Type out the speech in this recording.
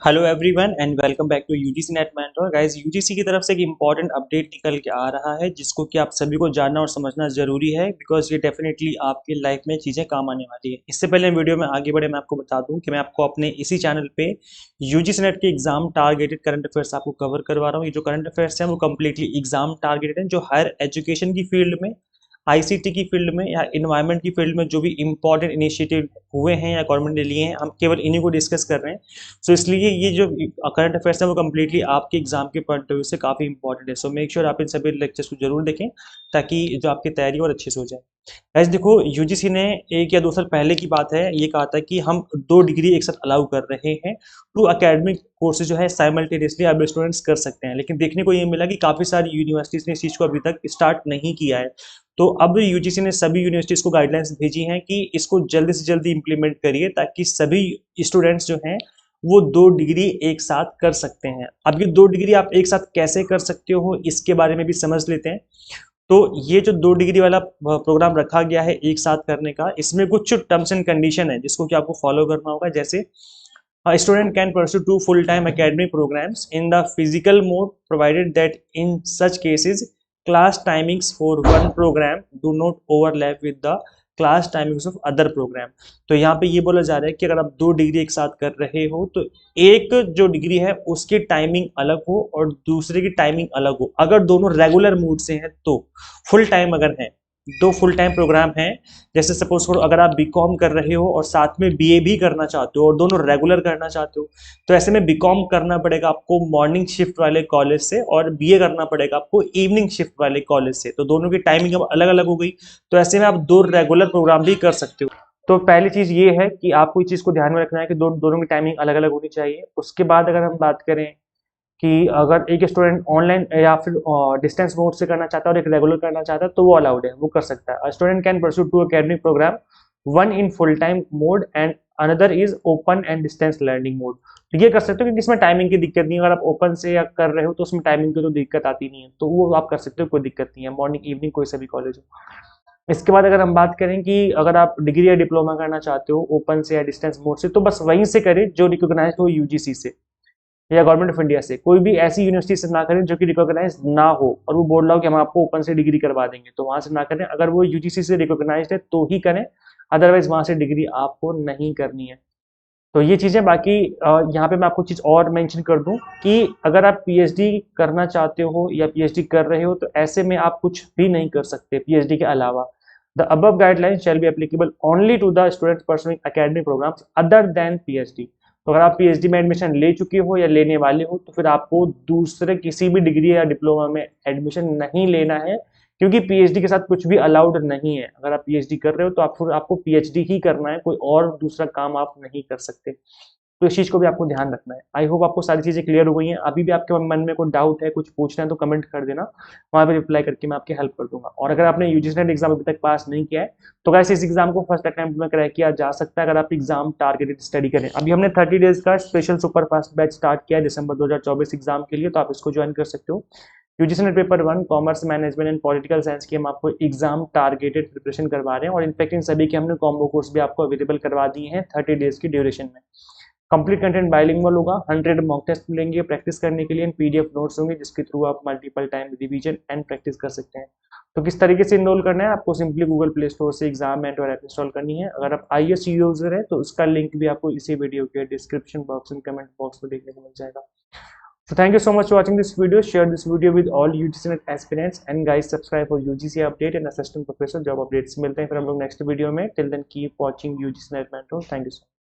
Hello everyone and welcome back to UGC NET mentor guys. UGC की तरफ से एक इंपॉर्टेंट अपडेट निकल के आ रहा है जिसको कि आप सभी को जानना और समझना जरूरी है बिकॉज ये डेफिनेटली आपकी लाइफ में चीज़ें काम आने वाली है। इससे पहले वीडियो में आगे बढ़े मैं आपको बता दूं कि मैं आपको अपने इसी चैनल पे यूजीसी नेट के एग्जाम टारगेटेड करंट अफेयर्स आपको कवर करवा रहा हूँ। ये जो करंट अफेयर्स हैं वो कम्प्लीटली एग्जाम टारगेटेड हैं, जो हायर एजुकेशन की फील्ड में, आईसीटी की फील्ड में या इन्वायरमेंट की फील्ड में जो भी इंपॉर्टेंट इनिशिएटिव हुए हैं या गवर्नमेंट ने लिए हैं, हम केवल इन्हीं को डिस्कस कर रहे हैं। सो इसलिए ये जो करंट अफेयर्स है वो कम्प्लीटली आपके एग्जाम के पॉइंट ऑफ व्यू से काफ़ी इंपॉर्टेंट है। सो मेक श्योर आप इन सभी लेक्चर्स को जरूर देखें ताकि जो आपकी तैयारी और अच्छे से हो जाए। ऐसे देखो, यूजीसी ने 1 या 2 साल पहले की बात है, ये कहा था कि हम 2 डिग्री एक साथ अलाउ कर रहे हैं। 2 एकेडमिक कोर्सेज जो है साइमल्टेनियसली अब स्टूडेंट्स कर सकते हैं, लेकिन देखने को ये मिला कि काफ़ी सारी यूनिवर्सिटीज़ ने इस चीज़ को अभी तक स्टार्ट नहीं किया है। तो अब यूजीसी ने सभी यूनिवर्सिटीज़ को गाइडलाइंस भेजी हैं कि इसको जल्दी से जल्दी इंप्लीमेंट करिए ताकि सभी स्टूडेंट्स जो हैं वो 2 डिग्री एक साथ कर सकते हैं। अब ये 2 डिग्री आप एक साथ कैसे कर सकते हो इसके बारे में भी समझ लेते हैं। तो ये जो 2 डिग्री वाला प्रोग्राम रखा गया है एक साथ करने का, इसमें कुछ टर्म्स एंड कंडीशन है जिसको कि आपको फॉलो करना होगा। जैसे student can pursue 2 full-time academic programs in the physical mode provided that in such cases class timings for one program do not overlap with the class timings of other program. तो यहाँ पे ये बोला जा रहा है कि अगर आप 2 डिग्री एक साथ कर रहे हो तो एक जो डिग्री है उसकी टाइमिंग अलग हो और दूसरे की टाइमिंग अलग हो। अगर दोनों रेगुलर मूड से हैं तो फुल टाइम अगर है, 2 फुल टाइम प्रोग्राम हैं, जैसे सपोज करो अगर आप बीकॉम कर रहे हो और साथ में बीए भी करना चाहते हो और दोनों रेगुलर करना चाहते हो, तो ऐसे में बीकॉम करना पड़ेगा आपको मॉर्निंग शिफ्ट वाले कॉलेज से और बीए करना पड़ेगा आपको इवनिंग शिफ्ट वाले कॉलेज से। तो दोनों की टाइमिंग अब अलग अलग हो गई, तो ऐसे में आप 2 रेगुलर प्रोग्राम भी कर सकते हो। तो पहली चीज ये है कि आपको इस चीज को ध्यान में रखना है कि दोनों की टाइमिंग अलग अलग होनी चाहिए। उसके बाद अगर हम बात करें कि अगर एक स्टूडेंट ऑनलाइन या फिर डिस्टेंस मोड से करना चाहता है और एक रेगुलर करना चाहता है तो वो अलाउड है, वो कर सकता है। Student can pursue 2 academic program, one in full time mode and another is open and distance learning mode. तो ये कर सकते हो क्योंकि इसमें टाइमिंग की दिक्कत नहीं है। अगर आप ओपन से या कर रहे हो तो उसमें टाइमिंग की तो दिक्कत आती नहीं है, तो वो आप कर सकते हो, कोई दिक्कत नहीं है, मॉर्निंग इवनिंग कोई सा भी कॉलेज हो। इसके बाद अगर हम बात करें कि अगर आप डिग्री या डिप्लोमा करना चाहते हो ओपन से या डिस्टेंस मोड से, तो बस वहीं से करें जो रिकॉग्नाइज हो यूजीसी से या गवर्नमेंट ऑफ इंडिया से। कोई भी ऐसी यूनिवर्सिटी से ना करें जो कि रिकॉग्नाइज ना हो और वो बोल रहा हो कि हम आपको ओपन से डिग्री करवा देंगे, तो वहां से ना करें। अगर वो यूजीसी से रिकॉग्नाइज है तो ही करें, अदरवाइज वहां से डिग्री आपको नहीं करनी है। तो ये चीजें बाकी यहाँ पे मैं आपको चीज और मेंशन कर दूं कि अगर आप पीएचडी करना चाहते हो या पीएचडी कर रहे हो तो ऐसे में आप कुछ भी नहीं कर सकते पीएचडी के अलावा। The above guideline shall be applicable only to the students pursuing academic programs other than PhD. तो अगर आप पीएचडी में एडमिशन ले चुके हो या लेने वाले हो तो फिर आपको दूसरे किसी भी डिग्री या डिप्लोमा में एडमिशन नहीं लेना है, क्योंकि पीएचडी के साथ कुछ भी अलाउड नहीं है। अगर आप पीएचडी कर रहे हो तो आप फिर आपको पीएचडी ही करना है, कोई और दूसरा काम आप नहीं कर सकते। तो इस चीज को भी आपको ध्यान रखना है। आई होप आपको सारी चीजें क्लियर हो गई हैं। अभी भी आपके मन में कोई डाउट है, कुछ पूछना है तो कमेंट कर देना, वहां पे रिप्लाई करके मैं आपकी हेल्प कर दूंगा। और अगर आपने यूजीसी नेट एग्जाम अभी तक पास नहीं किया है तो कैसे इस एग्जाम को फर्स्ट अटेम्प्ट में क्रैक किया जा सकता है अगर आप एग्जाम टारगेटेड स्टडी करें। अभी हमने 30 डेज का special super fast batch start किया है दिसंबर 2024 एग्जाम के लिए, तो आप इसको ज्वाइन कर सकते हो। UGC net paper 1 commerce management and political science की हम आपको एग्जाम टारगेटेड प्रिपरेशन करवा रहे हैं और इनफैक्ट इन सभी के हमने कॉम्बो कोर्स भी आपको अवेलेबल करवा दिए हैं 30 डेज की ड्यूरेशन में। कंप्लीट कंटेंट बाइलिंगुअल होगा, 100 मॉक टेस्ट मिलेंगे प्रैक्टिस करने के लिए, पीडीएफ नोट्स होंगे जिसके थ्रू आप multiple time revision and practice कर सकते हैं। तो किस तरीके से इनरोल करना है, आपको सिंपली गूगल प्ले स्टोर से एग्जाम मेंटर ऐप इंस्टॉल करनी है। अगर आप आईएएस यूजर है तो उसका लिंक भी आपको इसी वीडियो के description box and comment box में देखने को मिल जाएगा। So thank you so much for watching this video. Share this video with all UGC net aspirants and guys subscribe for UGC update and assistant professor job updates। मिलते हैं फिर हम लोग next video में। Till then keep watching UGC net mentor. Thank you so much.